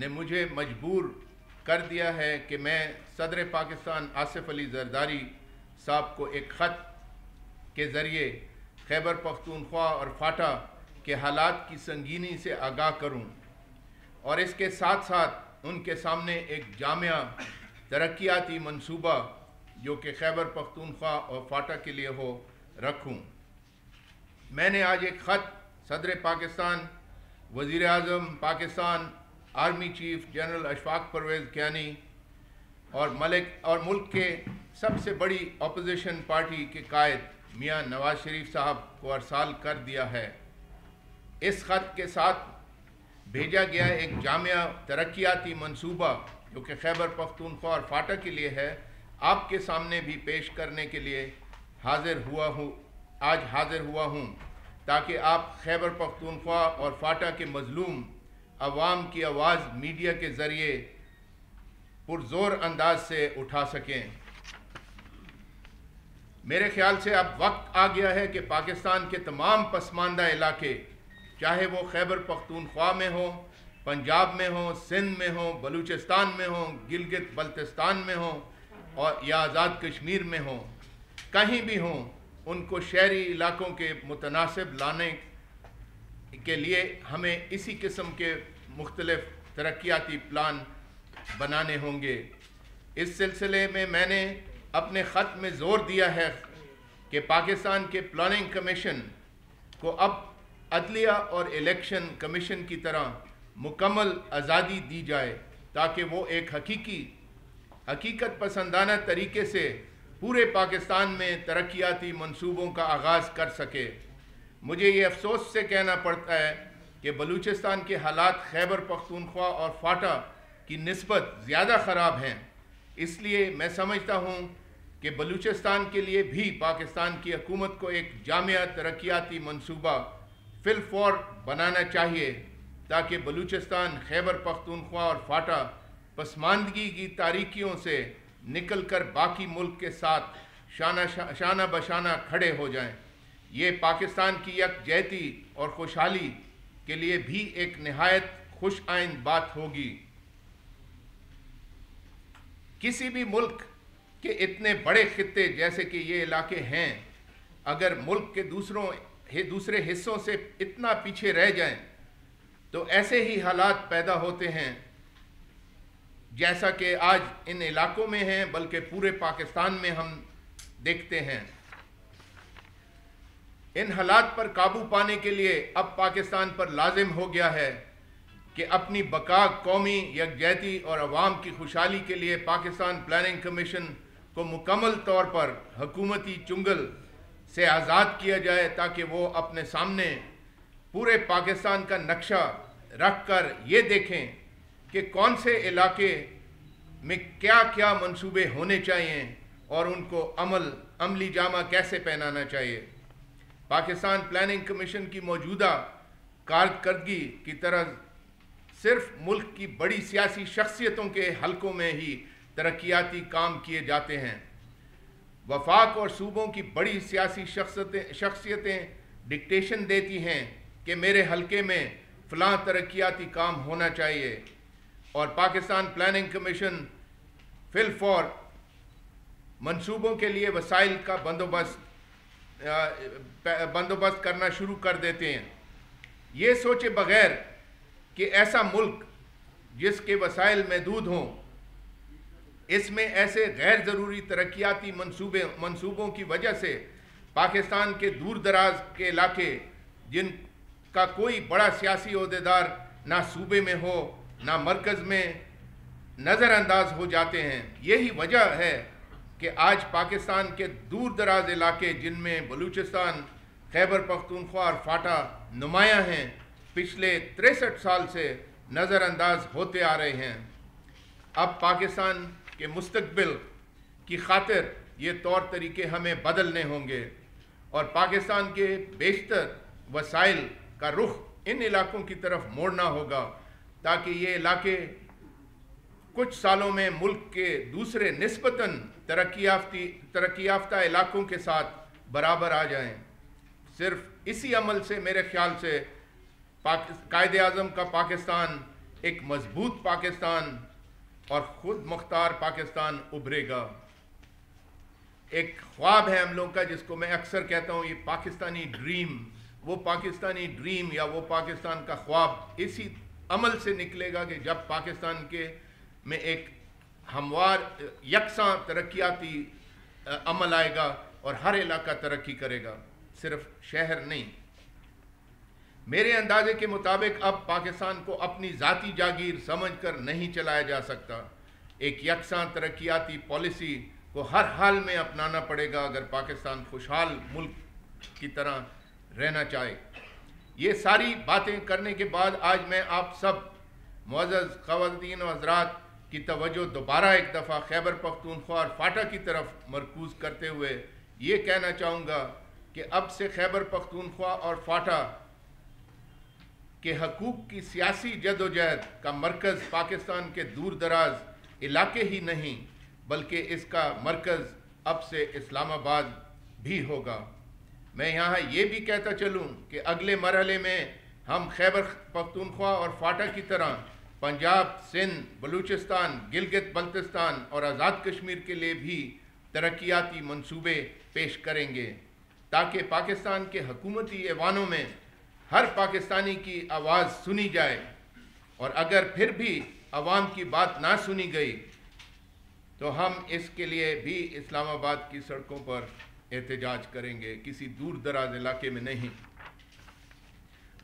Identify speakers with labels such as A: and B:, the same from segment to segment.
A: نے مجھے مجبور کر دیا ہے کہ میں صدر پاکستان آصف علی زرداری صاحب کو ایک خط کے ذریعے خیبر پختونخوا اور فاٹا کے حالات کی سنگینی سے آگاہ کروں اور اس کے ساتھ ساتھ ان کے سامنے ایک جامع ترقیاتی منصوبہ جو کہ خیبر پختونخوا اور فاٹا کے لیے ہو رکھوں۔ میں نے آج ایک خط صدر پاکستان، وزیر اعظم Pakistan, army chief general Ashfaq Parvez Kayani اور ملک کے سب سے بڑی اپوزیشن پارٹی کے قائد میاں نواز شریف صاحب کو ارسال کر دیا ہے۔ اس خط کے ساتھ بھیجا گیا ایک جامع ترقیاتی منصوبہ جو کہ خیبر پختونخوا اور فاٹا کے لیے ہے، آپ کے سامنے بھی پیش کرنے کے لیے آج حاضر ہوا ہوں تاکہ آپ خیبر پختونخوا اور فاٹا کے مظلوم عوام کی آواز میڈیا کے ذریعے پرزور انداز سے اٹھا سکیں۔ میرے خیال سے اب وقت آ گیا ہے کہ پاکستان کے تمام پسماندہ علاقے، چاہے وہ خیبر پختونخوا میں ہوں، پنجاب میں ہوں، سندھ میں ہوں، بلوچستان میں ہوں، گلگت بلتستان میں ہوں اور یا آزاد کشمیر میں ہوں، کہیں بھی ہوں، ان کو شہری علاقوں کے متناسب لانے کے لیے ہمیں اسی قسم کے مختلف ترقیاتی پلان بنانے ہوں گے۔ اس سلسلے میں نے اپنے خط میں زور دیا ہے کہ پاکستان کے پلاننگ کمیشن کو اب عدلیہ اور الیکشن کمیشن کی طرح مکمل آزادی دی جائے تاکہ وہ ایک حقیقت پسندانہ طریقے سے پورے پاکستان میں ترقیاتی منصوبوں کا آغاز کر سکے۔ مجھے یہ افسوس سے کہنا پڑتا ہے کہ بلوچستان کے حالات خیبر پختونخوا اور فاٹا کی نسبت زیادہ خراب ہیں، اس لیے میں سمجھتا ہوں کہ بلوچستان کے لیے بھی پاکستان کی حکومت کو ایک جامع ترقیاتی منصوبہ فی الفور بنانا چاہیے تاکہ بلوچستان، خیبر پختونخوا اور فاٹا پسماندگی کی تاریکیوں سے نکل کر باقی ملک کے ساتھ شانہ بشانہ کھڑے ہو جائیں۔ یہ پاکستان کی یکجہتی اور خوشحالی کے لیے بھی ایک نہایت خوش آئند بات ہوگی۔ کسی بھی ملک کے اتنے بڑے خطے جیسے کہ یہ علاقے ہیں، اگر ملک کے دوسرے حصوں سے اتنا پیچھے رہ جائیں تو ایسے ہی حالات پیدا ہوتے ہیں جیسا کہ آج ان علاقوں میں ہیں، بلکہ پورے پاکستان میں ہم دیکھتے ہیں۔ ان حالات پر قابو پانے کے لیے اب پاکستان پر لازم ہو گیا ہے کہ اپنی بقا، قومی یکجہتی اور عوام کی خوشحالی کے لیے پاکستان پلاننگ کمیشن کو مکمل طور پر حکومتی چنگل سے آزاد کیا جائے تاکہ وہ اپنے سامنے پورے پاکستان کا نقشہ رکھ کر یہ دیکھیں کہ کون سے علاقے میں کیا کیا منصوبے ہونے چاہیے اور ان کو عملی جامہ کیسے پہنانا چاہیے۔ پاکستان پلاننگ کمیشن کی موجودہ کارکردگی کی طرح صرف ملک کی بڑی سیاسی شخصیتوں کے حلقوں میں ہی ترقیاتی کام کیے جاتے ہیں۔ وفاق اور صوبوں کی بڑی سیاسی شخصیتیں ڈکٹیشن دیتی ہیں کہ میرے حلقے میں فلاں ترقیاتی کام ہونا چاہیے، اور پاکستان پلاننگ کمیشن فی الفور منصوبوں کے لیے وسائل کا بندوبست کرنا شروع کر دیتے ہیں، یہ سوچے بغیر کہ ایسا ملک جس کے وسائل محدود ہوں، اس میں ایسے غیر ضروری ترقیاتی منصوبوں کی وجہ سے پاکستان کے دور دراز کے علاقے جن کا کوئی بڑا سیاسی عہدیدار نہ صوبے میں ہو نہ مرکز میں، نظر انداز ہو جاتے ہیں۔ یہی وجہ ہے کہ آج پاکستان کے دور دراز علاقے جن میں بلوچستان، خیبر پختونخوا اور فاٹا نمایاں ہیں، پچھلے 63 سال سے نظر انداز ہوتے آ رہے ہیں۔ اب پاکستان کے مستقبل کی خاطر یہ طور طریقے ہمیں بدلنے ہوں گے اور پاکستان کے بیشتر وسائل کا رخ ان علاقوں کی طرف موڑنا ہوگا تاکہ یہ علاقے کچھ سالوں میں ملک کے دوسرے نسبتاً ترقی یافتہ علاقوں کے ساتھ برابر آ جائیں۔ صرف اسی عمل سے میرے خیال سے قائد اعظم کا پاکستان ایک مضبوط پاکستان اور خود مختار پاکستان ابھرے گا۔ ایک خواب ہے ہم لوگ کا جس کو میں اکثر کہتا ہوں، یہ پاکستانی ڈریم، وہ پاکستانی ڈریم یا وہ پاکستان کا خواب اسی عمل سے نکلے گا کہ جب پاکستان میں ایک ہموار یکساں ترقیاتی عمل آئے گا اور ہر علاقہ ترقی کرے گا، صرف شہر نہیں۔ میرے اندازے کے مطابق اب پاکستان کو اپنی ذاتی جاگیر سمجھ کر نہیں چلایا جا سکتا۔ ایک یکساں ترقیاتی پالیسی کو ہر حال میں اپنانا پڑے گا اگر پاکستان خوشحال ملک کی طرح رہنا چاہے۔ یہ ساری باتیں کرنے کے بعد آج میں آپ سب معزز خواتین و حضرات کی توجہ دوبارہ ایک دفعہ خیبر پختونخوا اور فاٹا کی طرف مرکوز کرتے ہوئے یہ کہنا چاہوں گا کہ اب سے خیبر پختونخوا اور فاٹا کے حقوق کی سیاسی جدوجہد کا مرکز پاکستان کے دور دراز علاقے ہی نہیں بلکہ اس کا مرکز اب سے اسلام آباد بھی ہوگا۔ میں یہاں یہ بھی کہتا چلوں کہ اگلے مرحلے میں ہم خیبر پختونخوا اور فاٹا کی طرح پنجاب، سندھ، بلوچستان، گلگت بلتستان اور آزاد کشمیر کے لیے بھی ترقیاتی منصوبے پیش کریں گے تاکہ پاکستان کے حکومتی ایوانوں میں ہر پاکستانی کی آواز سنی جائے، اور اگر پھر بھی عوام کی بات نہ سنی گئی تو ہم اس کے لیے بھی اسلام آباد کی سڑکوں پر احتجاج کریں گے، کسی دور دراز علاقے میں نہیں۔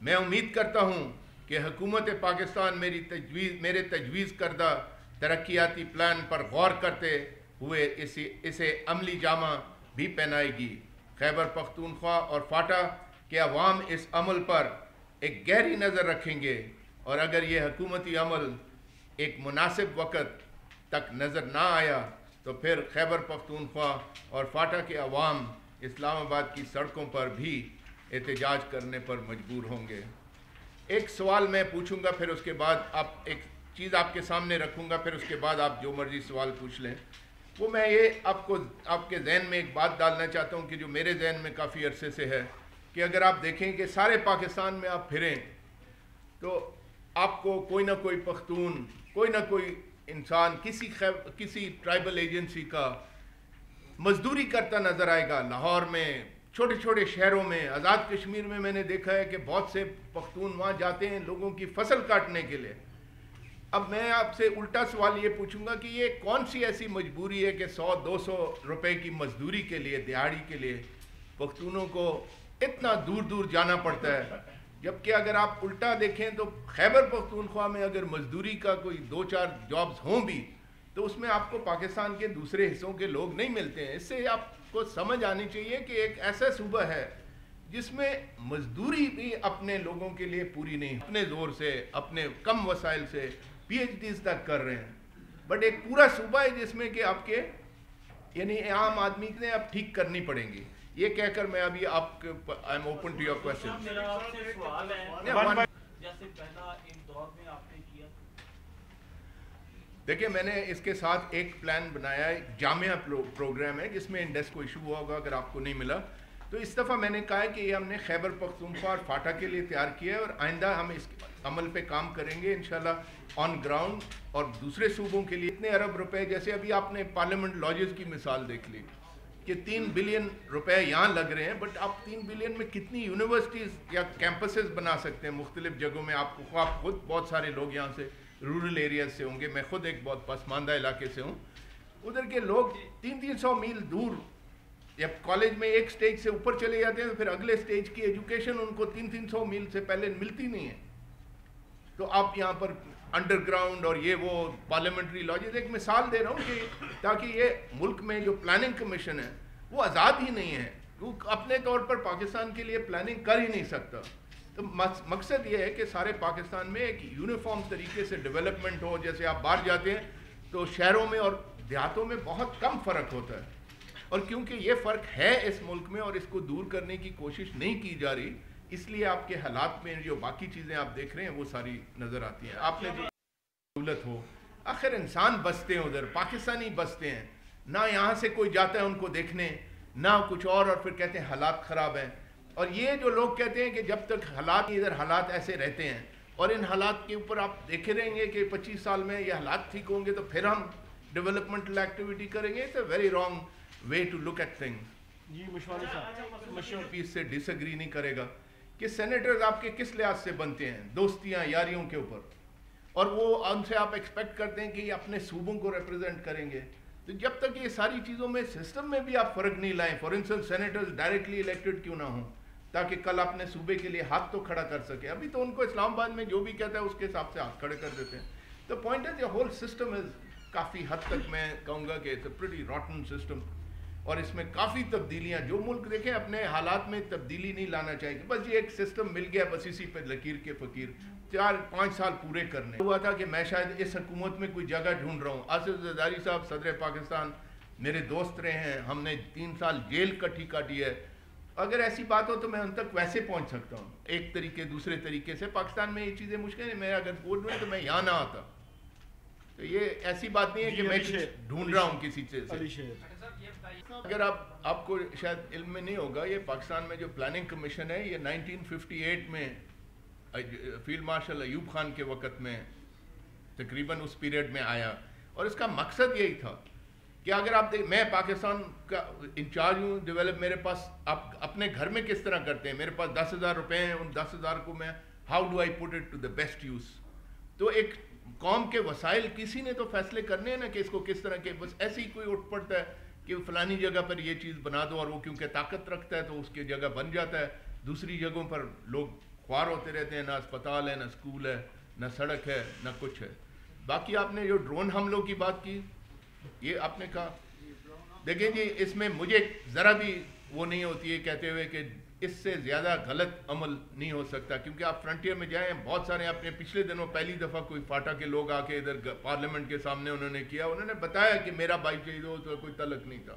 A: میں امید کرتا ہوں کہ حکومت پاکستان میرے تجویز کردہ ترقیاتی پلان پر غور کرتے ہوئے اسے عملی جامہ بھی پہنائے گی۔ خیبر پختونخوا اور فاٹا کے عوام اس عمل پر ایک گہری نظر رکھیں گے، اور اگر یہ حکومتی عمل ایک مناسب وقت تک نظر نہ آیا تو پھر خیبر پختونخوا اور فاٹا کے عوام اسلام آباد کی سڑکوں پر بھی احتجاج کرنے پر مجبور ہوں گے۔ ایک سوال میں پوچھوں گا، پھر اس کے بعد ایک چیز آپ کے سامنے رکھوں گا، پھر اس کے بعد آپ جو مرضی سوال پوچھ لیں۔ وہ میں یہ آپ کے ذہن میں ایک بات ڈالنا چاہتا ہوں کہ جو میرے ذہن میں کافی عرصے سے ہے، کہ اگر آپ دیکھیں کہ سارے پاکستان میں آپ پھریں تو آپ کو کوئی نہ کوئی پختون، کوئی نہ کوئی انسان کسی ٹرائبل ایجنسی کا مزدوری کرتا نظر آئے گا۔ لاہور میں، چھوٹے چھوٹے شہروں میں، آزاد کشمیر میں نے دیکھا ہے کہ بہت سے پختون وہاں جاتے ہیں لوگوں کی فصل کاٹنے کے لیے۔ اب میں آپ سے الٹا سوال یہ پوچھوں گا کہ یہ کون سی ایسی مجبوری ہے کہ 100-200 روپے کی مزدوری کے لیے، دیہاڑی کے لیے پختونوں کو اتنا دور دور جانا پڑتا ہے؟ جبکہ اگر آپ الٹا دیکھیں تو خیبر پختونخوا میں اگر مزدوری کا کوئی 2-4 جابز ہوں بھی تو اس میں آپ کو پاکستان کے دوسرے حصوں کے لوگ نہیں ملتے ہیں۔ اس سے آپ کو سمجھ آنی چاہیے کہ ایک ایسا صوبہ ہے جس میں مزدوری بھی اپنے لوگوں کے لیے پوری نہیں، اپنے زور سے، اپنے کم وسائل سے پی ایچ ڈیز تک کر رہے ہیں، بٹ ایک پورا صوبہ ہے جس میں کہ آپ کے یعنی عام آدمی نے اب ٹھیک کرنی پڑیں گی۔ یہ کہہ کر میں ابھی آپ کے I am open to your question.
B: میرا آپ سے سوال ہے جیسے پہلا ایک دور میں آپ نے کیا،
A: دیکھیں میں نے اس کے ساتھ ایک پلان بنایا ہے، جامعہ پروگرام ہے جس میں انڈیکس کو ایشو ہوا ہوگا اگر آپ کو نہیں ملا تو اس دفعہ میں نے کہا ہے کہ یہ ہم نے خیبر پختونخوا اور فاٹا کے لیے تیار کیا ہے، اور آئندہ ہم اس عمل پہ کام کریں گے انشاءاللہ آن گراؤنڈ، اور دوسرے صوبوں کے لیے اتنے ارب روپے، جیسے ابھی آپ نے پارلیمنٹ لاجز کی مثال دیکھ لی کہ 3 بلین روپے یہاں لگ رہے ہیں، بٹ آپ 3 بلین میں کتنی یونیورسٹیز یا کیمپسز بنا سکتے ہیں مختلف جگہوں میں۔ آپ خود بہت سارے لوگ یہاں سے رورل ایریاز سے ہوں گے، میں خود ایک بہت پسماندہ علاقے سے ہوں، ادھر کے لوگ 300 میل دور جب کالج میں ایک سٹیج سے اوپر چلے جاتے ہیں تو پھر اگلے سٹیج کی ایجوکیشن ان کو 300 میل سے پہلے ملتی نہیں ہے۔ تو آپ یہاں پر انڈر گراؤنڈ اور یہ وہ پارلیمنٹری لاجز، ایک مثال دے رہا ہوں کہ تاکہ یہ ملک میں جو پلاننگ کمیشن ہے وہ آزاد ہی نہیں ہے، وہ اپنے طور پر پاکستان کے لیے پلاننگ کر ہی نہیں سکتا۔ تو مقصد یہ ہے کہ سارے پاکستان میں ایک یونیفارم طریقے سے ڈیولپمنٹ ہو۔ جیسے آپ باہر جاتے ہیں تو شہروں میں اور دیہاتوں میں بہت کم فرق ہوتا ہے، اور کیونکہ یہ فرق ہے اس ملک میں اور اس کو دور کرنے کی کوشش نہیں کی جا رہی، اس لیے آپ کے حالات میں جو باقی چیزیں آپ دیکھ رہے ہیں وہ ساری نظر آتی ہیں۔ آپ نے جو سہولت ہو، آخر انسان بستے ہیں ادھر، پاکستانی بستے ہیں، نہ یہاں سے کوئی جاتا ہے ان کو دیکھنے نہ کچھ اور پھر کہتے ہیں حالات خراب ہیں۔ اور یہ جو لوگ کہتے ہیں کہ جب تک حالات ادھر حالات ایسے رہتے ہیں اور ان حالات کے اوپر آپ دیکھے رہیں گے کہ 25 سال میں یہ حالات ٹھیک ہوں گے تو پھر ہم ڈیولپمنٹل ایکٹیویٹی کریں گے. It's a very wrong way to look at things.
C: جی مشواری صاحب
A: اس سے ڈس ایگری نہیں کرے گا کہ سینیٹرز آپ کے کس لحاظ سے بنتے ہیں, دوستیاں یاریوں کے اوپر, اور وہ ان سے آپ ایکسپیکٹ کرتے ہیں کہ یہ اپنے صوبوں کو ریپرزینٹ کریں گے. تو جب تک یہ ساری چیزوں میں سسٹم میں بھی آپ فرق نہیں لائیں, for instance senators directly elected کیوں نہ ہوں تاکہ کل اپنے صوبے کے لیے ہاتھ تو کھڑا کر سکے. ابھی تو ان کو اسلام آباد میں جو بھی کہتا ہے اس کے حساب سے ہاتھ کھڑے کر دیتے ہیں. تو پوائنٹ از یہ ہول سسٹم از کافی حد تک میں کہوں گا کہ اٹس اے پریٹی راٹن سسٹم, اور اس میں کافی تبدیلیاں, جو ملک دیکھیں اپنے حالات میں تبدیلی نہیں لانا چاہیے. بس یہ ایک سسٹم مل گیا, بس اسی پہ لکیر کے فقیر 4-5 سال پورے کرنے ہوا تھا کہ میں شاید اس حکومت میں کوئی جگہ ڈھونڈ رہا ہوں. آصف زرداری صاحب صدر پاکستان میرے دوست رہے ہیں, ہم نے 3 سال جیل کٹھی کاٹی ہے. اگر ایسی بات ہو تو میں ان تک ویسے پہنچ سکتا ہوں ایک طریقے دوسرے طریقے سے. پاکستان میں یہ چیزیں مشکل ہیں, میں اگر بول رہا ہوں تو میں یہاں نہ آتا. تو یہ ایسی بات نہیں ہے کہ میں ڈھونڈ رہا ہوں کسی چیز سے. اگر آپ کو شاید علم میں نہیں ہوگا, یہ پاکستان میں جو پلاننگ کمیشن ہے یہ 1958 میں فیلڈ مارشل ایوب خان کے وقت میں تقریباً اس پیریڈ میں آیا, اور اس کا مقصد یہی تھا کہ اگر آپ میں پاکستان کا انچارج ہوں ڈیولپ, میرے پاس آپ اپنے گھر میں کس طرح کرتے ہیں, میرے پاس 10,000 روپے ہیں, ان 10,000 کو میں how do I put it to the best use. تو ایک قوم کے وسائل کسی نے تو فیصلے کرنے ہیں نا کہ اس کو کس طرح کے, بس ایسے ہی کوئی اٹھ پڑتا ہے کہ فلانی جگہ پر یہ چیز بنا دو, اور وہ کیونکہ طاقت رکھتا ہے تو اس کی جگہ بن جاتا ہے. دوسری جگہوں پر لوگ خوار ہوتے رہتے ہیں, نہ اسپتال ہے, نہ اسکول ہے, نہ سڑک ہے, نہ کچھ ہے. باقی آپ نے جو ڈرون حملوں کی بات کی, یہ آپ نے کہا, دیکھیں جی اس میں مجھے ذرا بھی وہ نہیں ہوتی ہے کہتے ہوئے کہ اس سے زیادہ غلط عمل نہیں ہو سکتا, کیونکہ آپ فرنٹیئر میں جائیں, بہت سارے آپ نے پچھلے دنوں پہلی دفعہ کوئی فاٹا کے لوگ آ کے ادھر پارلیمنٹ کے سامنے انہوں نے کیا, انہوں نے بتایا کہ میرا بھائی شہید ہو تو کوئی تعلق نہیں تھا.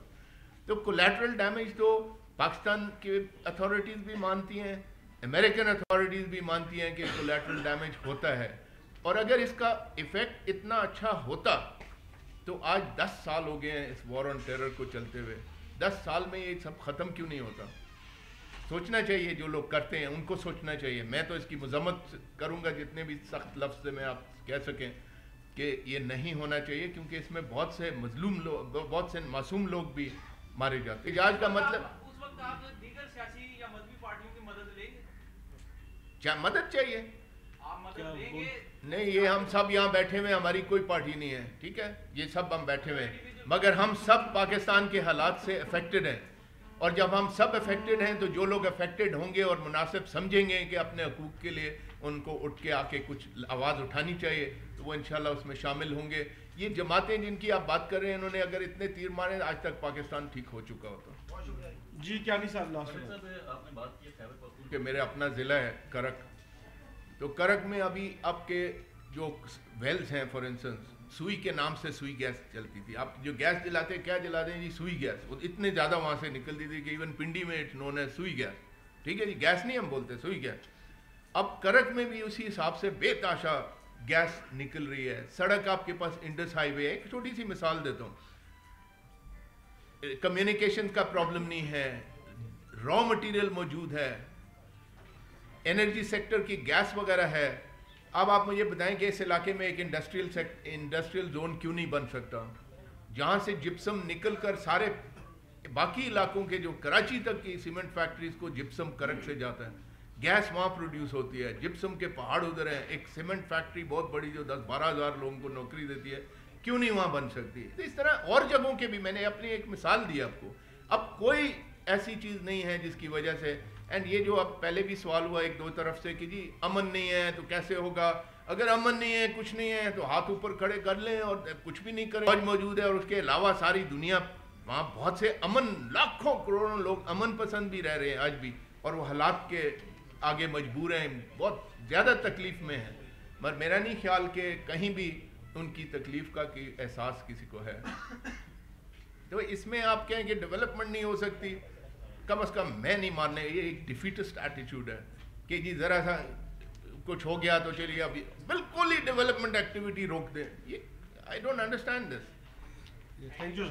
A: تو کولیٹرل ڈیمیج تو پاکستان کی اتھارٹیز بھی مانتی ہیں, امریکن اتھارٹیز بھی مانتی ہیں کہ کولیٹرل ڈیمیج ہوتا ہے. اور اگر اس کا ایفیکٹ اتنا اچھا ہوتا تو آج 10 سال ہو گئے ہیں اس وار آن ٹیرر کو چلتے ہوئے, 10 سال میں یہ سب ختم کیوں نہیں ہوتا؟ سوچنا چاہیے, جو لوگ کرتے ہیں ان کو سوچنا چاہیے. میں تو اس کی مذمت کروں گا جتنے بھی سخت لفظ سے میں آپ کہہ سکیں کہ یہ نہیں ہونا چاہیے, کیونکہ اس میں بہت سے مظلوم لوگ, بہت سے معصوم لوگ بھی مارے جاتے ہیں. احتجاج کا مطلب
B: اس وقت آپ دیگر سیاسی یا مذہبی پارٹیوں کی مدد لیں گے؟
A: کیا مدد چاہیے؟
B: آپ مدد لیں گے؟
A: نہیں, یہ ہم سب یہاں بیٹھے ہوئے, ہماری کوئی پارٹی نہیں ہے, ٹھیک ہے, یہ سب ہم بیٹھے ہوئے ہیں, مگر ہم سب پاکستان کے حالات سے افیکٹڈ ہیں. اور جب ہم سب افیکٹڈ ہیں تو جو لوگ افیکٹڈ ہوں گے اور مناسب سمجھیں گے کہ اپنے حقوق کے لیے ان کو اٹھ کے آ کے کچھ آواز اٹھانی چاہیے, تو وہ انشاءاللہ اس میں شامل ہوں گے. یہ جماعتیں جن کی آپ بات کر رہے ہیں, انہوں نے اگر اتنے تیر مارے آج تک پاکستان ٹھیک ہو چکا ہوتا.
C: جی کیا نہیں صاحب
B: آپ نے بات کی خیبر پختونخوا
A: کہ میرا اپنا ضلع ہے کرک, تو کرک میں ابھی آپ کے جو ویلز ہیں, فار انسٹنس سوئی کے نام سے سوئی گیس چلتی تھی. آپ جو گیس جلاتے کیا جلاتے ہیں جی؟ سوئی گیس. وہ اتنے زیادہ وہاں سے نکلتی تھی کہ ایون پنڈی میں اٹس نون ایز سوئی گیس, ٹھیک ہے جی, گیس نہیں ہم بولتے, سوئی گیس. اب کرک میں بھی اسی حساب سے بے تاشا گیس نکل رہی ہے. سڑک آپ کے پاس انڈس ہائی وے ہے, ایک چھوٹی سی مثال دیتا ہوں, کمیونیکیشن کا پرابلم نہیں ہے, را مٹیریل موجود ہے, انرجی سیکٹر کی گیس وغیرہ ہے. اب آپ مجھے بتائیں کہ اس علاقے میں ایک انڈسٹریل زون کیوں نہیں بن سکتا, جہاں سے جپسم نکل کر سارے باقی علاقوں کے جو کراچی تک کی سیمنٹ فیکٹریز کو جپسم کرک سے جاتا ہے, گیس وہاں پروڈیوس ہوتی ہے, جپسم کے پہاڑ ادھر ہیں, ایک سیمنٹ فیکٹری بہت بڑی جو 10-12 ہزار لوگوں کو نوکری دیتی ہے, کیوں نہیں وہاں بن سکتی؟ اس طرح اور جگہوں کے بھی میں نے اپنی ایک مثال دی آپ کو. اب کوئی ایسی چیز نہیں ہے جس کی وجہ سے, اینڈ یہ جو اب پہلے بھی سوال ہوا ایک دو طرف سے کہ جی امن نہیں ہے تو کیسے ہوگا, اگر امن نہیں ہے کچھ نہیں ہے تو ہاتھ اوپر کھڑے کر لیں اور کچھ بھی نہیں کریں. فوج موجود ہے اور اس کے علاوہ ساری دنیا, وہاں بہت سے امن, لاکھوں کروڑوں لوگ امن پسند بھی رہ رہے ہیں آج بھی, اور وہ حالات کے آگے مجبور ہیں, بہت زیادہ تکلیف میں ہیں. مگر میرا نہیں خیال کہ کہیں بھی ان کی تکلیف کا کی احساس کسی کو ہے. تو اس میں آپ کہیں کہ ڈیولپمنٹ نہیں ہو سکتی, کم از کم میں نہیں ماننے, یہ ایک ڈیفیٹسٹ ایٹیٹیوڈ ہے کہ جی ذرا سا کچھ ہو گیا تو چلیے ابھی بالکل ہی ڈیولپمنٹ ایکٹیویٹی روک دیں. یہ I don't understand this.
C: Thank you.